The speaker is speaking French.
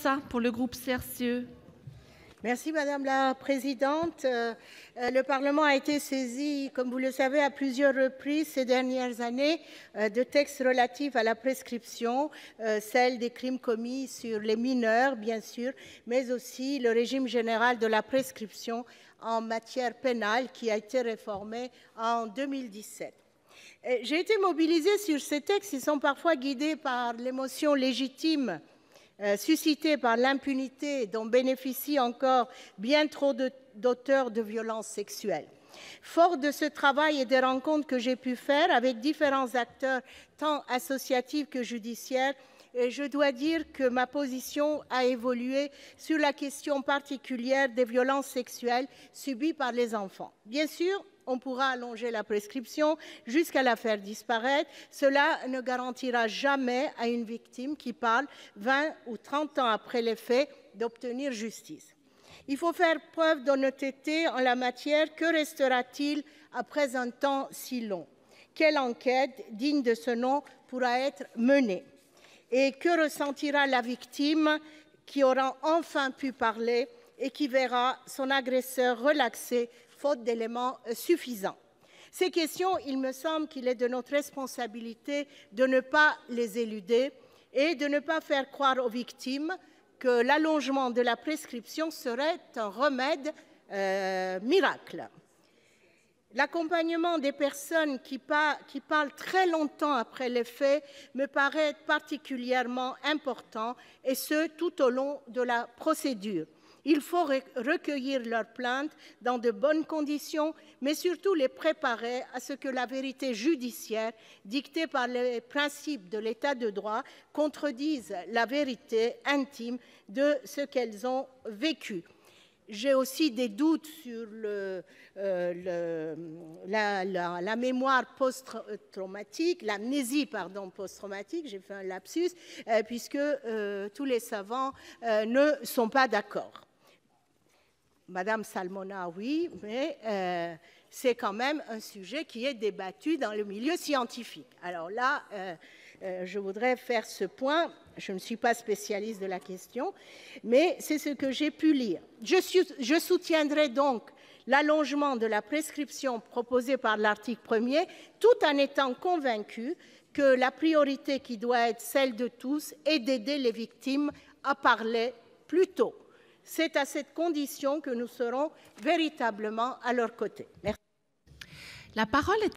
Ça, pour le groupe CRCE. Merci Madame la Présidente. Le Parlement a été saisi, comme vous le savez, à plusieurs reprises ces dernières années de textes relatifs à la prescription, celle des crimes commis sur les mineurs, bien sûr, mais aussi le régime général de la prescription en matière pénale qui a été réformé en 2017. J'ai été mobilisée sur ces textes. Ils sont parfois guidés par l'émotion légitime suscitée par l'impunité dont bénéficient encore bien trop d'auteurs de violences sexuelles. Fort de ce travail et des rencontres que j'ai pu faire avec différents acteurs, tant associatifs que judiciaires, je dois dire que ma position a évolué sur la question particulière des violences sexuelles subies par les enfants. Bien sûr, on pourra allonger la prescription jusqu'à la faire disparaître. Cela ne garantira jamais à une victime qui parle 20 ou 30 ans après les faits d'obtenir justice. Il faut faire preuve d'honnêteté en la matière. Que restera-t-il après un temps si long? Quelle enquête digne de ce nom pourra être menée? Et que ressentira la victime qui aura enfin pu parler et qui verra son agresseur relaxé faute d'éléments suffisants? Ces questions, il me semble qu'il est de notre responsabilité de ne pas les éluder et de ne pas faire croire aux victimes que l'allongement de la prescription serait un remède miracle. L'accompagnement des personnes qui parlent très longtemps après les faits me paraît particulièrement important, et ce, tout au long de la procédure. Il faut recueillir leurs plaintes dans de bonnes conditions, mais surtout les préparer à ce que la vérité judiciaire, dictée par les principes de l'état de droit, contredise la vérité intime de ce qu'elles ont vécu. J'ai aussi des doutes sur la mémoire post-traumatique, l'amnésie post-traumatique, j'ai fait un lapsus, puisque tous les savants ne sont pas d'accord. Madame Salmona, oui, mais c'est quand même un sujet qui est débattu dans le milieu scientifique. Alors là, je voudrais faire ce point. Je ne suis pas spécialiste de la question, mais c'est ce que j'ai pu lire. Je soutiendrai donc l'allongement de la prescription proposée par l'article 1er, tout en étant convaincue que la priorité qui doit être celle de tous est d'aider les victimes à parler plus tôt. C'est à cette condition que nous serons véritablement à leur côté. Merci. La parole est